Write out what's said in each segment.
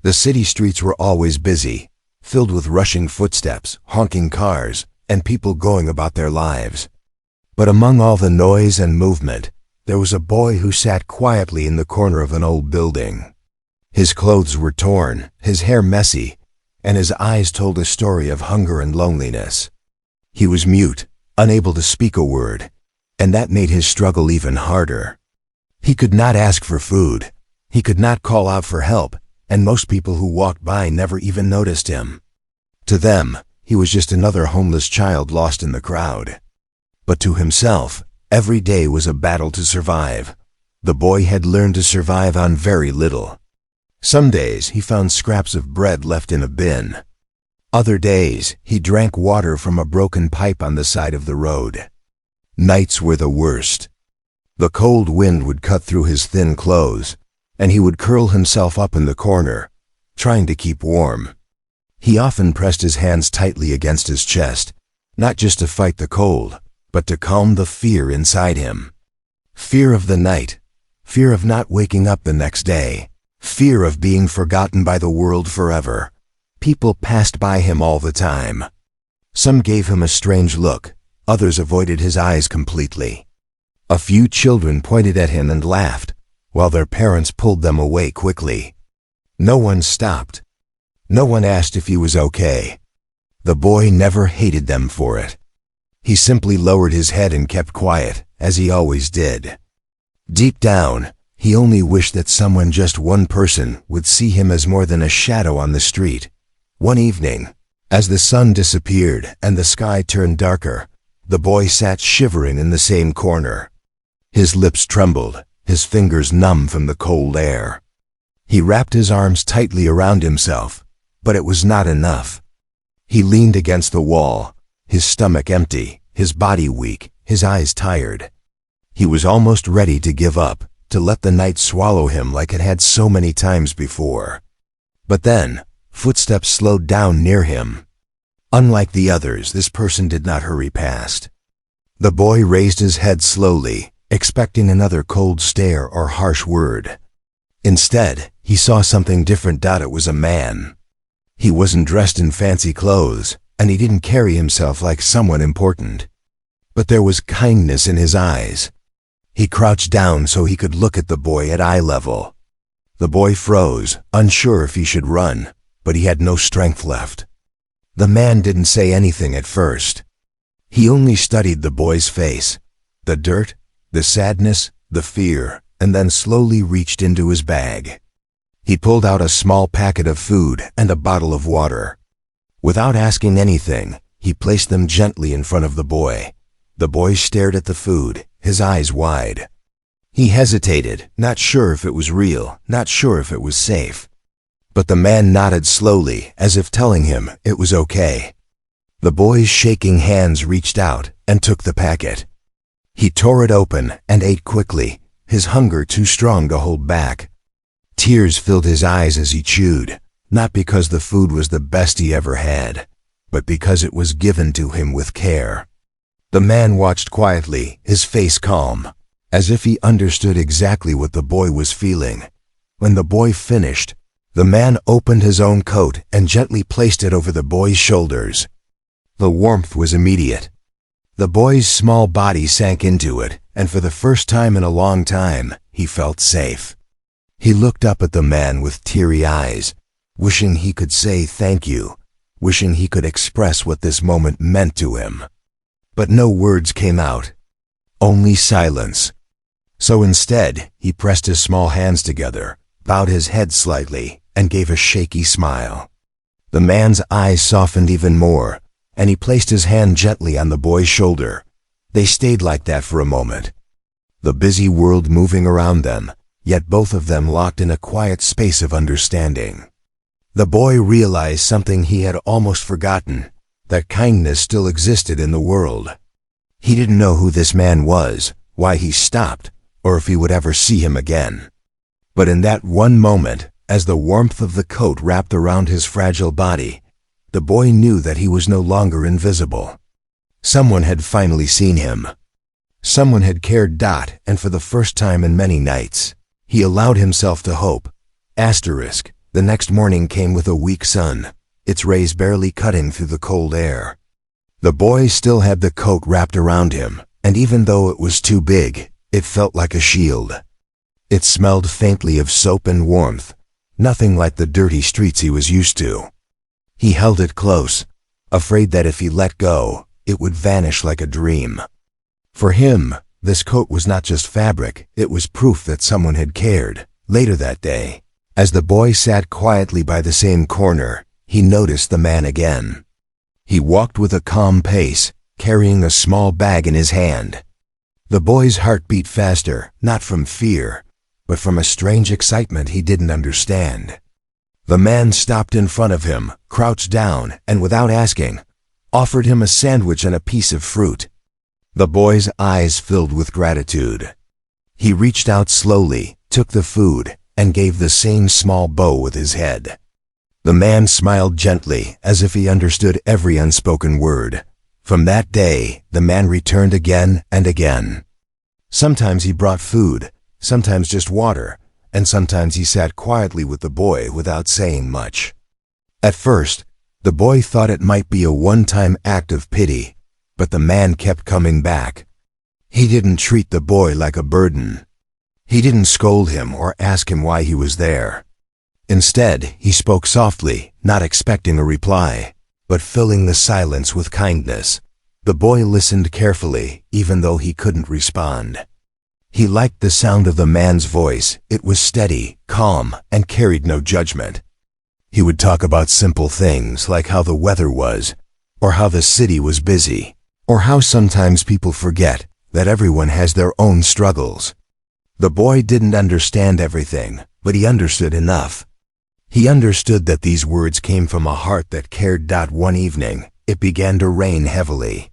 The city streets were always busy, filled with rushing footsteps, honking cars, and people going about their lives. But among all the noise and movement, there was a boy who sat quietly in the corner of an old building. His clothes were torn, his hair messy, and his eyes told a story of hunger and loneliness. He was mute, unable to speak a word, and that made his struggle even harder. He could not ask for food, he could not call out for help, and most people who walked by never even noticed him. To them, he was just another homeless child lost in the crowd. But to himself, every day was a battle to survive. The boy had learned to survive on very little. Some days he found scraps of bread left in a bin. Other days he drank water from a broken pipe on the side of the road. Nights were the worst. The cold wind would cut through his thin clothes, and he would curl himself up in the corner, trying to keep warm. He often pressed his hands tightly against his chest, not just to fight the cold, but to calm the fear inside him. Fear of the night, fear of not waking up the next day, fear of being forgotten by the world forever. People passed by him all the time. Some gave him a strange look, others avoided his eyes completely. A few children pointed at him and laughed, while their parents pulled them away quickly. No one stopped. No one asked if he was okay. The boy never hated them for it. He simply lowered his head and kept quiet, as he always did. Deep down, he only wished that someone, just one person, would see him as more than a shadow on the street. One evening, as the sun disappeared and the sky turned darker, the boy sat shivering in the same corner. His lips trembled, his fingers numb from the cold air. He wrapped his arms tightly around himself, but it was not enough. He leaned against the wall, his stomach empty, his body weak, his eyes tired. He was almost ready to give up, to let the night swallow him like it had so many times before. But then, footsteps slowed down near him. Unlike the others, this person did not hurry past. The boy raised his head slowly, expecting another cold stare or harsh word. Instead, he saw something different. It was a man. He wasn't dressed in fancy clothes, and he didn't carry himself like someone important. But there was kindness in his eyes. He crouched down so he could look at the boy at eye level. The boy froze, unsure if he should run, but he had no strength left. The man didn't say anything at first. He only studied the boy's face, the dirt, the sadness, the fear, and then slowly reached into his bag. He pulled out a small packet of food and a bottle of water. Without asking anything, he placed them gently in front of the boy. The boy stared at the food, his eyes wide. He hesitated, not sure if it was real, not sure if it was safe. But the man nodded slowly, as if telling him it was okay. The boy's shaking hands reached out and took the packet. He tore it open and ate quickly, his hunger too strong to hold back. Tears filled his eyes as he chewed, not because the food was the best he ever had, but because it was given to him with care. The man watched quietly, his face calm, as if he understood exactly what the boy was feeling. When the boy finished, the man opened his own coat and gently placed it over the boy's shoulders. The warmth was immediate. The boy's small body sank into it, and for the first time in a long time, he felt safe. He looked up at the man with teary eyes, wishing he could say thank you, wishing he could express what this moment meant to him. But no words came out, only silence. So instead, he pressed his small hands together, bowed his head slightly, and gave a shaky smile. The man's eyes softened even more, and he placed his hand gently on the boy's shoulder. They stayed like that for a moment, the busy world moving around them, yet both of them locked in a quiet space of understanding. The boy realized something he had almost forgotten, that kindness still existed in the world. He didn't know who this man was, why he stopped, or if he would ever see him again. But in that one moment, as the warmth of the coat wrapped around his fragile body, the boy knew that he was no longer invisible. Someone had finally seen him. Someone had cared. And for the first time in many nights, he allowed himself to hope. The next morning came with a weak sun, its rays barely cutting through the cold air. The boy still had the coat wrapped around him, and even though it was too big, it felt like a shield. It smelled faintly of soap and warmth, nothing like the dirty streets he was used to. He held it close, afraid that if he let go, it would vanish like a dream. For him, this coat was not just fabric, it was proof that someone had cared. Later that day, as the boy sat quietly by the same corner, he noticed the man again. He walked with a calm pace, carrying a small bag in his hand. The boy's heart beat faster, not from fear, but from a strange excitement he didn't understand. The man stopped in front of him, crouched down, and without asking, offered him a sandwich and a piece of fruit. The boy's eyes filled with gratitude. He reached out slowly, took the food, and gave the same small bow with his head. The man smiled gently, as if he understood every unspoken word. From that day, the man returned again and again. Sometimes he brought food, sometimes just water, and sometimes he sat quietly with the boy without saying much. At first, the boy thought it might be a one-time act of pity, but the man kept coming back. He didn't treat the boy like a burden. He didn't scold him or ask him why he was there. Instead, he spoke softly, not expecting a reply, but filling the silence with kindness. The boy listened carefully, even though he couldn't respond. He liked the sound of the man's voice. It was steady, calm, and carried no judgment. He would talk about simple things like how the weather was, or how the city was busy, or how sometimes people forget that everyone has their own struggles. The boy didn't understand everything, but he understood enough. He understood that these words came from a heart that cared. One evening, it began to rain heavily.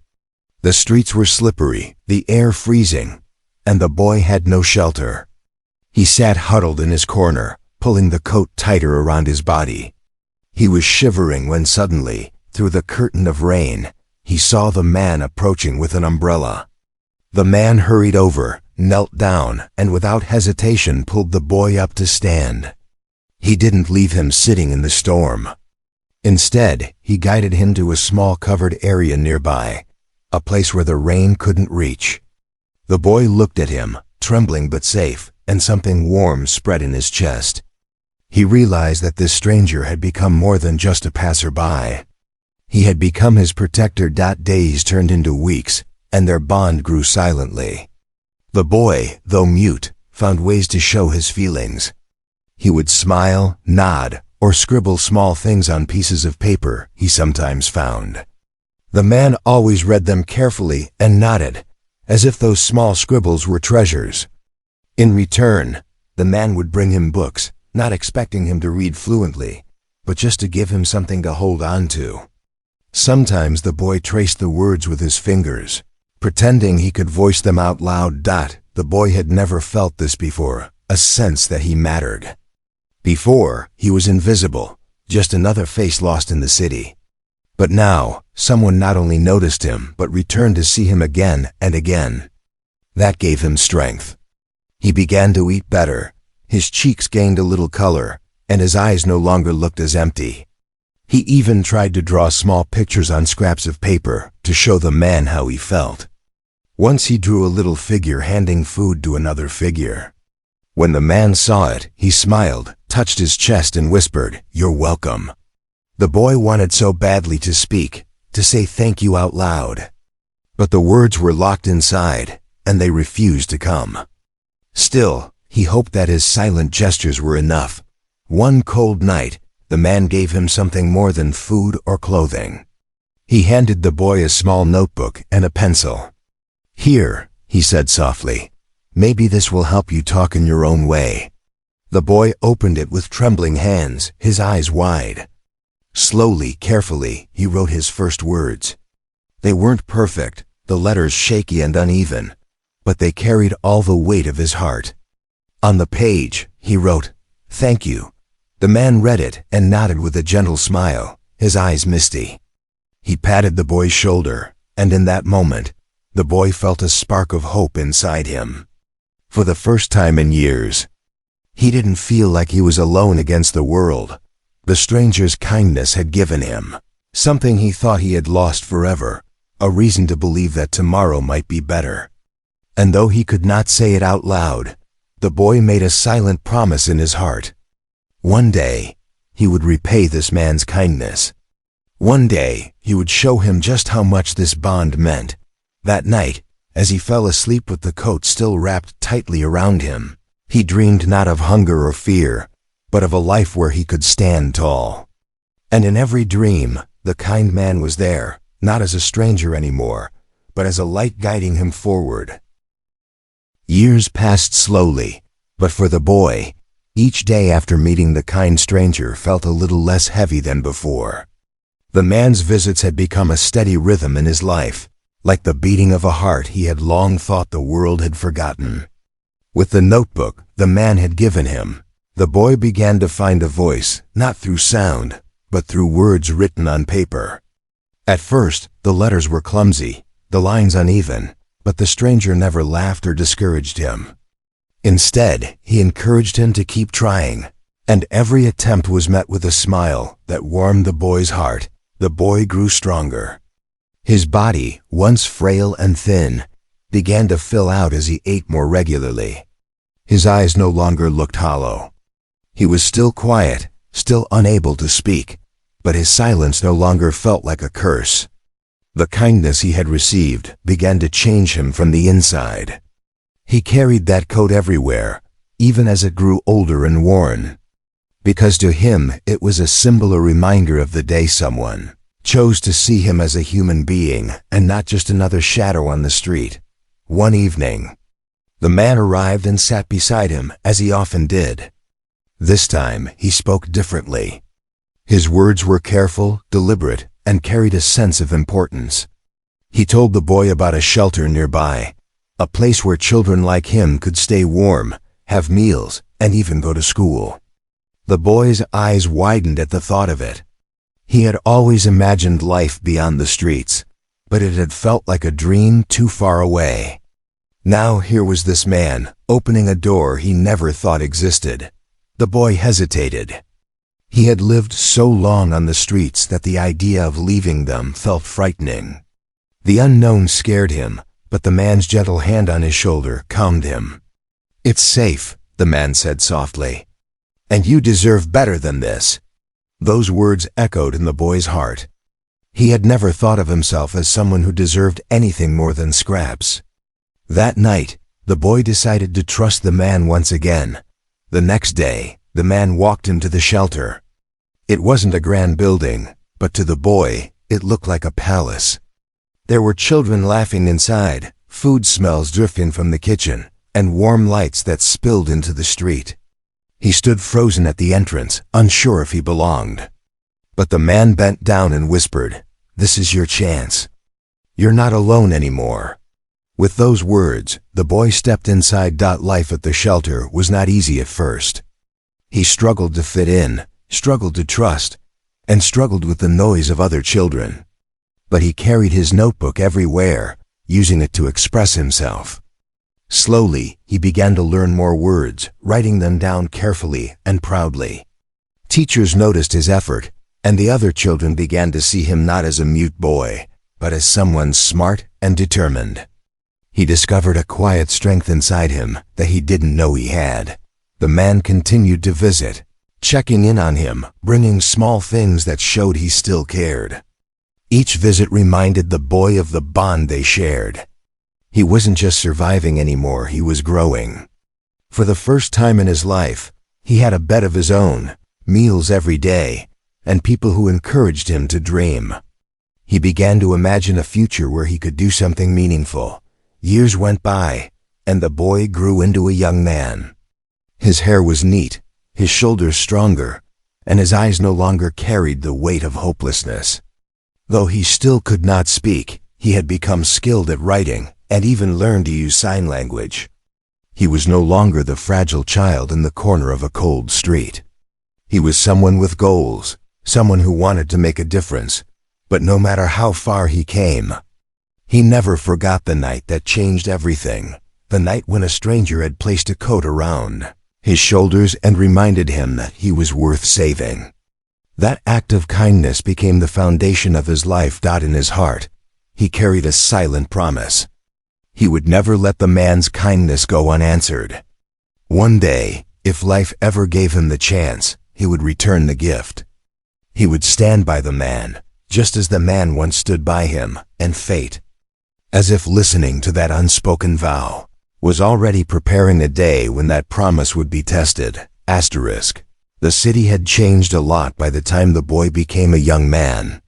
The streets were slippery, the air freezing, and the boy had no shelter. He sat huddled in his corner, pulling the coat tighter around his body. He was shivering when suddenly, through the curtain of rain, he saw the man approaching with an umbrella. The man hurried over, knelt down, and without hesitation pulled the boy up to stand. He didn't leave him sitting in the storm. Instead, he guided him to a small covered area nearby, a place where the rain couldn't reach. The boy looked at him, trembling but safe, and something warm spread in his chest. He realized that this stranger had become more than just a passerby. He had become his protector. Days turned into weeks, and their bond grew silently. The boy, though mute, found ways to show his feelings. He would smile, nod, or scribble small things on pieces of paper he sometimes found. The man always read them carefully and nodded, as if those small scribbles were treasures. In return, the man would bring him books, not expecting him to read fluently, but just to give him something to hold on to. Sometimes the boy traced the words with his fingers, pretending he could voice them out loud. The boy had never felt this before, a sense that he mattered. Before, he was invisible, just another face lost in the city. But now, someone not only noticed him, but returned to see him again and again. That gave him strength. He began to eat better, his cheeks gained a little color, and his eyes no longer looked as empty. He even tried to draw small pictures on scraps of paper to show the man how he felt. Once he drew a little figure handing food to another figure. When the man saw it, he smiled, touched his chest and whispered, "You're welcome." The boy wanted so badly to speak, to say thank you out loud. But the words were locked inside, and they refused to come. Still, he hoped that his silent gestures were enough. One cold night, the man gave him something more than food or clothing. He handed the boy a small notebook and a pencil. "Here," he said softly, "maybe this will help you talk in your own way." The boy opened it with trembling hands, his eyes wide. Slowly, carefully, he wrote his first words. They weren't perfect, the letters shaky and uneven, but they carried all the weight of his heart. On the page, he wrote, "Thank you." The man read it and nodded with a gentle smile, his eyes misty. He patted the boy's shoulder, and in that moment, the boy felt a spark of hope inside him. For the first time in years, He didn't feel like he was alone against the world. The stranger's kindness had given him something he thought he had lost forever, a reason to believe that tomorrow might be better. And though he could not say it out loud, the boy made a silent promise in his heart. One day, he would repay this man's kindness. One day, he would show him just how much this bond meant. That night, as he fell asleep with the coat still wrapped tightly around him, he dreamed not of hunger or fear, but of a life where he could stand tall. And in every dream, the kind man was there, not as a stranger anymore, but as a light guiding him forward. Years passed slowly, but for the boy, each day after meeting the kind stranger felt a little less heavy than before. The man's visits had become a steady rhythm in his life, like the beating of a heart he had long thought the world had forgotten. With the notebook the man had given him, the boy began to find a voice, not through sound, but through words written on paper. At first, the letters were clumsy, the lines uneven, but the stranger never laughed or discouraged him. Instead, he encouraged him to keep trying, and every attempt was met with a smile that warmed the boy's heart. The boy grew stronger. His body, once frail and thin, began to fill out as he ate more regularly. His eyes no longer looked hollow. He was still quiet, still unable to speak, but his silence no longer felt like a curse. The kindness he had received began to change him from the inside. He carried that coat everywhere, even as it grew older and worn, because to him it was a symbol, a reminder of the day someone chose to see him as a human being and not just another shadow on the street. One evening, the man arrived and sat beside him, as he often did. This time, he spoke differently. His words were careful, deliberate, and carried a sense of importance. He told the boy about a shelter nearby, a place where children like him could stay warm, have meals, and even go to school. The boy's eyes widened at the thought of it. He had always imagined life beyond the streets, but it had felt like a dream too far away. Now here was this man, opening a door he never thought existed. The boy hesitated. He had lived so long on the streets that the idea of leaving them felt frightening. The unknown scared him, but the man's gentle hand on his shoulder calmed him. "It's safe," the man said softly. "And you deserve better than this." Those words echoed in the boy's heart. He had never thought of himself as someone who deserved anything more than scraps. That night, the boy decided to trust the man once again. The next day, the man walked him to the shelter. It wasn't a grand building, but to the boy, it looked like a palace. There were children laughing inside, food smells drifting from the kitchen, and warm lights that spilled into the street. He stood frozen at the entrance, unsure if he belonged. But the man bent down and whispered, "This is your chance. You're not alone anymore." With those words, the boy stepped inside. Life at the shelter was not easy at first. He struggled to fit in, struggled to trust, and struggled with the noise of other children. But he carried his notebook everywhere, using it to express himself. Slowly, he began to learn more words, writing them down carefully and proudly. Teachers noticed his effort, and the other children began to see him not as a mute boy, but as someone smart and determined. He discovered a quiet strength inside him that he didn't know he had. The man continued to visit, checking in on him, bringing small things that showed he still cared. Each visit reminded the boy of the bond they shared. He wasn't just surviving anymore, he was growing. For the first time in his life, he had a bed of his own, meals every day, and people who encouraged him to dream. He began to imagine a future where he could do something meaningful. Years went by, and the boy grew into a young man. His hair was neat, his shoulders stronger, and his eyes no longer carried the weight of hopelessness. Though he still could not speak, he had become skilled at writing and even learned to use sign language. He was no longer the fragile child in the corner of a cold street. He was someone with goals, someone who wanted to make a difference, but no matter how far he came, he never forgot the night that changed everything, the night when a stranger had placed a coat around his shoulders and reminded him that he was worth saving. That act of kindness became the foundation of his life. In his heart, he carried a silent promise. He would never let the man's kindness go unanswered. One day, if life ever gave him the chance, he would return the gift. He would stand by the man, just as the man once stood by him, and fate, as if listening to that unspoken vow, was already preparing the day when that promise would be tested. The city had changed a lot by the time the boy became a young man.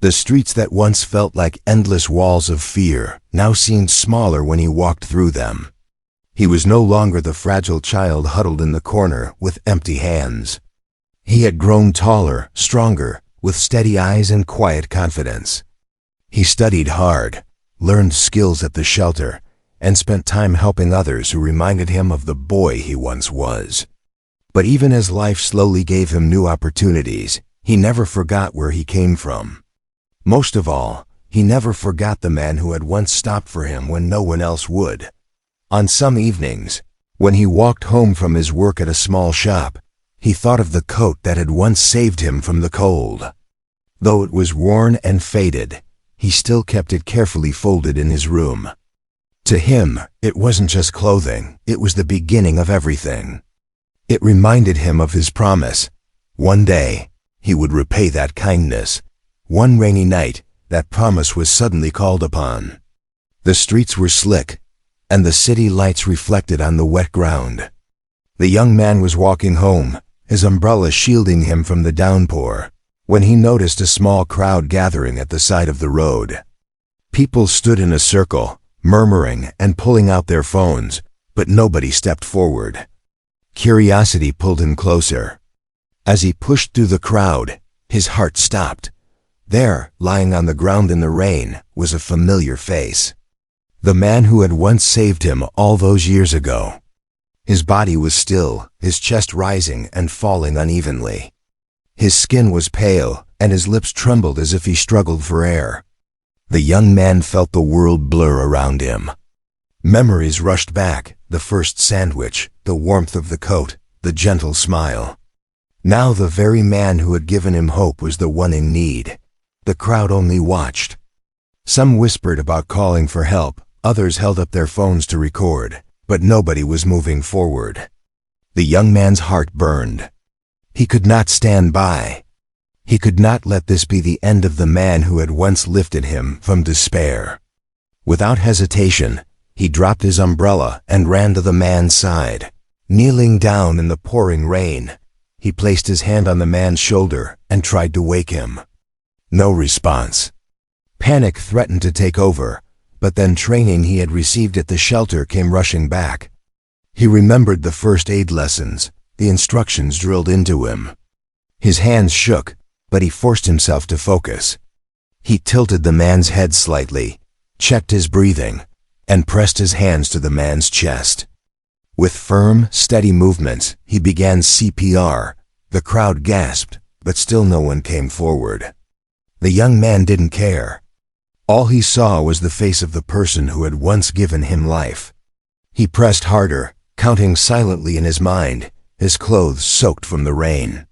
The streets that once felt like endless walls of fear now seemed smaller when he walked through them. He was no longer the fragile child huddled in the corner with empty hands. He had grown taller, stronger, with steady eyes and quiet confidence. He studied hard, learned skills at the shelter, and spent time helping others who reminded him of the boy he once was. But even as life slowly gave him new opportunities, he never forgot where he came from. Most of all, he never forgot the man who had once stopped for him when no one else would. On some evenings, when he walked home from his work at a small shop, he thought of the coat that had once saved him from the cold. Though it was worn and faded, he still kept it carefully folded in his room. To him, it wasn't just clothing, it was the beginning of everything. It reminded him of his promise. One day, he would repay that kindness. One rainy night, that promise was suddenly called upon. The streets were slick, and the city lights reflected on the wet ground. The young man was walking home, his umbrella shielding him from the downpour, when he noticed a small crowd gathering at the side of the road. People stood in a circle, murmuring and pulling out their phones, but nobody stepped forward. Curiosity pulled him closer. As he pushed through the crowd, his heart stopped. There, lying on the ground in the rain, was a familiar face. The man who had once saved him all those years ago. His body was still, his chest rising and falling unevenly. His skin was pale, and his lips trembled as if he struggled for air. The young man felt the world blur around him. Memories rushed back, the first sandwich, the warmth of the coat, the gentle smile. Now the very man who had given him hope was the one in need. The crowd only watched. Some whispered about calling for help, others held up their phones to record, but nobody was moving forward. The young man's heart burned. He could not stand by. He could not let this be the end of the man who had once lifted him from despair. Without hesitation, he dropped his umbrella and ran to the man's side. Kneeling down in the pouring rain, he placed his hand on the man's shoulder and tried to wake him. No response. Panic threatened to take over, but then training he had received at the shelter came rushing back. He remembered the first aid lessons, the instructions drilled into him. His hands shook, but he forced himself to focus. He tilted the man's head slightly, checked his breathing, and pressed his hands to the man's chest. With firm, steady movements, he began CPR. The crowd gasped, but still no one came forward. The young man didn't care. All he saw was the face of the person who had once given him life. He pressed harder, counting silently in his mind, his clothes soaked from the rain.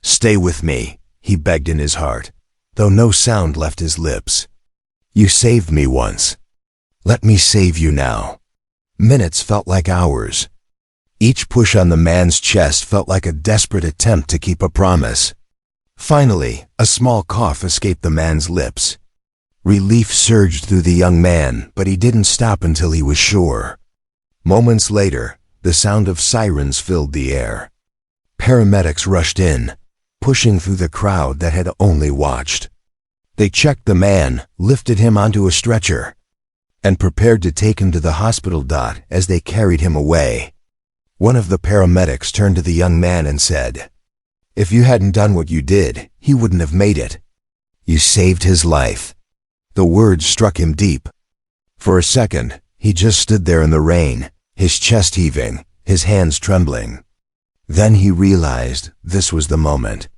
"Stay with me," he begged in his heart, though no sound left his lips. "You saved me once. Let me save you now." Minutes felt like hours. Each push on the man's chest felt like a desperate attempt to keep a promise. Finally, a small cough escaped the man's lips. Relief surged through the young man, but he didn't stop until he was sure. Moments later, the sound of sirens filled the air. Paramedics rushed in, pushing through the crowd that had only watched. They checked the man, lifted him onto a stretcher, and prepared to take him to the hospital. As they carried him away, one of the paramedics turned to the young man and said, "If you hadn't done what you did, he wouldn't have made it. You saved his life." The words struck him deep. For a second, he just stood there in the rain, his chest heaving, his hands trembling. Then he realized this was the moment.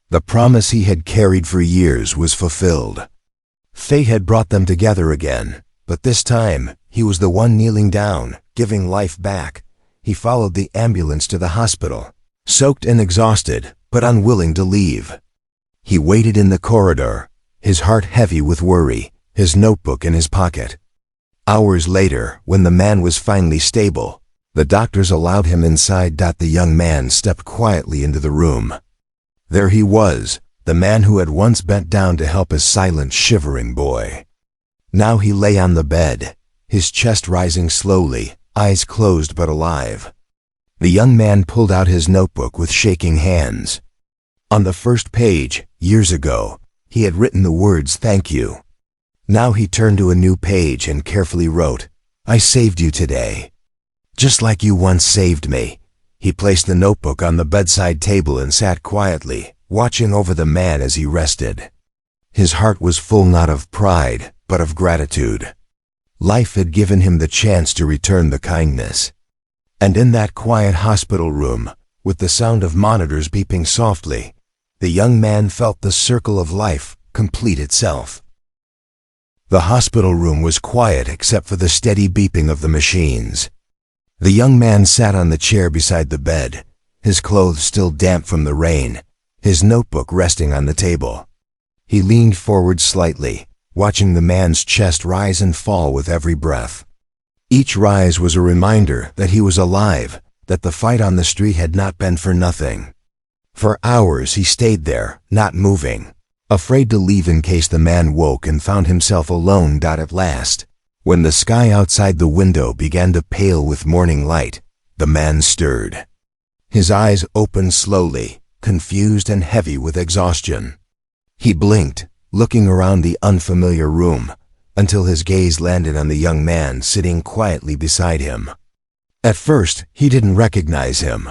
The promise he had carried for years was fulfilled. Fate had brought them together again, but this time he was the one kneeling down, giving life back. he followed the ambulance to the hospital, soaked and exhausted, but unwilling to leave. He waited in the corridor, his heart heavy with worry, his notebook in his pocket. Hours later, when the man was finally stable, the doctors allowed him inside. The young man stepped quietly into the room. There he was, the man who had once bent down to help a silent, shivering boy. Now he lay on the bed, his chest rising slowly, eyes closed but alive. The young man pulled out his notebook with shaking hands. On the first page, years ago, he had written the words "thank you." Now he turned to a new page and carefully wrote, "I saved you today. Just like you once saved me." He placed the notebook on the bedside table and sat quietly, watching over the man as he rested. His heart was full not of pride, but of gratitude. Life had given him the chance to return the kindness. And in that quiet hospital room, with the sound of monitors beeping softly, the young man felt the circle of life complete itself. The hospital room was quiet except for the steady beeping of the machines. The young man sat on the chair beside the bed, his clothes still damp from the rain, his notebook resting on the table. He leaned forward slightly, watching the man's chest rise and fall with every breath. Each rise was a reminder that he was alive, that the fight on the street had not been for nothing. For hours he stayed there, not moving, afraid to leave in case the man woke and found himself alone. At last, when the sky outside the window began to pale with morning light, the man stirred. His eyes opened slowly, confused and heavy with exhaustion. He blinked, looking around the unfamiliar room, until his gaze landed on the young man sitting quietly beside him. At first, he didn't recognize him.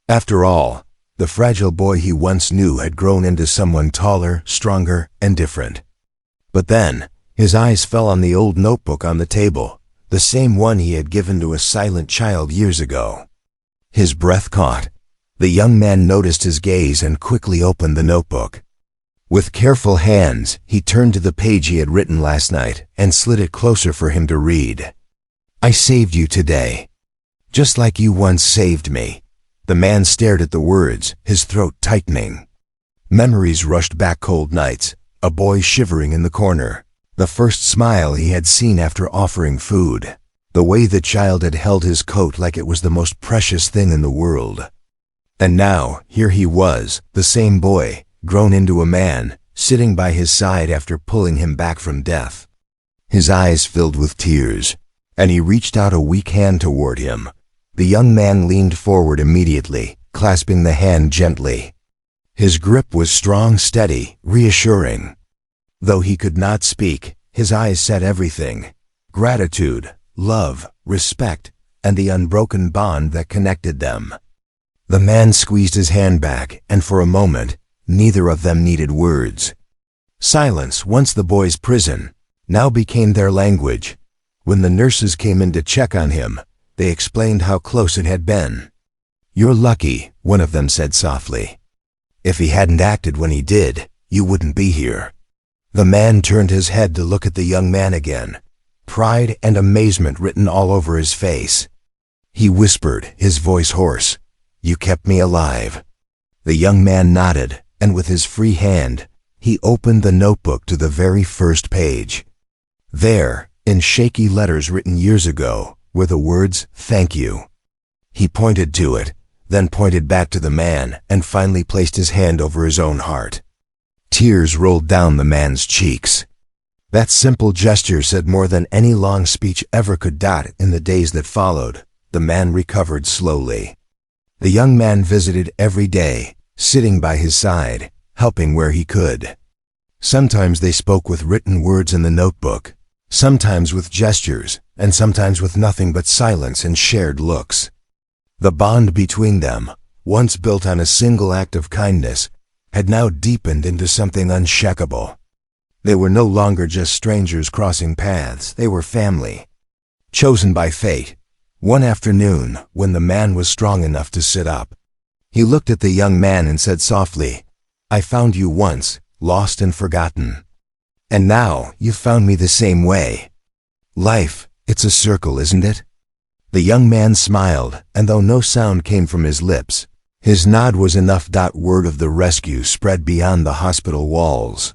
After all, the fragile boy he once knew had grown into someone taller, stronger, and different. But then, his eyes fell on the old notebook on the table, the same one he had given to a silent child years ago. His breath caught. The young man noticed his gaze and quickly opened the notebook. With careful hands, he turned to the page he had written last night and slid it closer for him to read. "I saved you today. Just like you once saved me." The man stared at the words, his throat tightening. Memories rushed back. Cold nights, a boy shivering in the corner, the first smile he had seen after offering food, the way the child had held his coat like it was the most precious thing in the world. And now, here he was, the same boy, grown into a man, sitting by his side after pulling him back from death. His eyes filled with tears, and he reached out a weak hand toward him. The young man leaned forward immediately, clasping the hand gently. His grip was strong, steady, reassuring. Though he could not speak, his eyes said everything: gratitude, love, respect, and the unbroken bond that connected them. The man squeezed his hand back, and for a moment, neither of them needed words. Silence, once the boy's prison, now became their language. When the nurses came in to check on him, they explained how close it had been. "You're lucky," one of them said softly. "If he hadn't acted when he did, you wouldn't be here." The man turned his head to look at the young man again, pride and amazement written all over his face. He whispered, his voice hoarse, "You kept me alive." The young man nodded, and with his free hand, he opened the notebook to the very first page. There, in shaky letters written years ago, were the words, "Thank you." He pointed to it, then pointed back to the man, and finally placed his hand over his own heart. Tears rolled down the man's cheeks. That simple gesture said more than any long speech ever could. In the days that followed, the man recovered slowly. The young man visited every day, sitting by his side, helping where he could. Sometimes they spoke with written words in the notebook, sometimes with gestures, and sometimes with nothing but silence and shared looks. The bond between them, once built on a single act of kindness, had now deepened into something unshakable. They were no longer just strangers crossing paths, they were family. Chosen by fate. One afternoon, when the man was strong enough to sit up, he looked at the young man and said softly, "I found you once, lost and forgotten. And now, you've found me the same way. Life, it's a circle, isn't it?" The young man smiled, and though no sound came from his lips, his nod was enough. Word of the rescue spread beyond the hospital walls.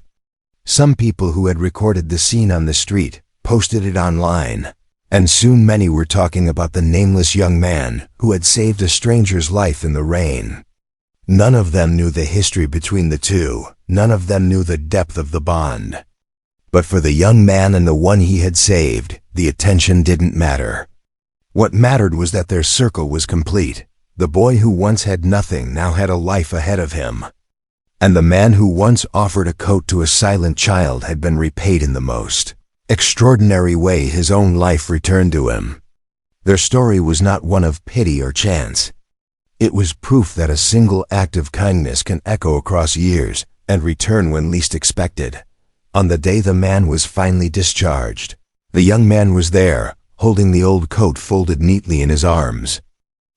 Some people who had recorded the scene on the street posted it online, and soon many were talking about the nameless young man who had saved a stranger's life in the rain. None of them knew the history between the two. None of them knew the depth of the bond. But for the young man and the one he had saved, the attention didn't matter. What mattered was that their circle was complete. The boy who once had nothing now had a life ahead of him. And the man who once offered a coat to a silent child had been repaid in the most extraordinary way. His own life returned to him. Their story was not one of pity or chance. It was proof that a single act of kindness can echo across years and return when least expected. On the day the man was finally discharged, the young man was there, holding the old coat folded neatly in his arms.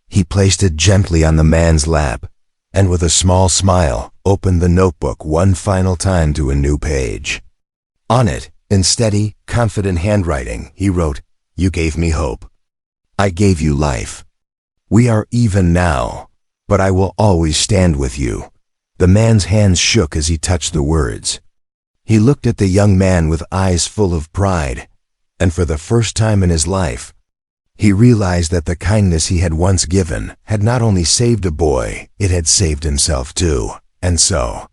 He placed it gently on the man's lap, and with a small smile, opened the notebook one final time to a new page. On it, in steady, confident handwriting, he wrote, "You gave me hope. I gave you life. We are even now, but I will always stand with you." The man's hands shook as he touched the words. He looked at the young man with eyes full of pride, and for the first time in his life, he realized that the kindness he had once given had not only saved a boy, it had saved himself too. And so,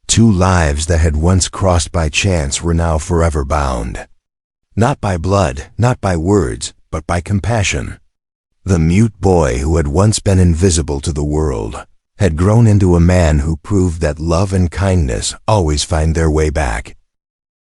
two lives that had once crossed by chance were now forever bound. Not by blood, not by words, but by compassion. The mute boy who had once been invisible to the world had grown into a man who proved that love and kindness always find their way back.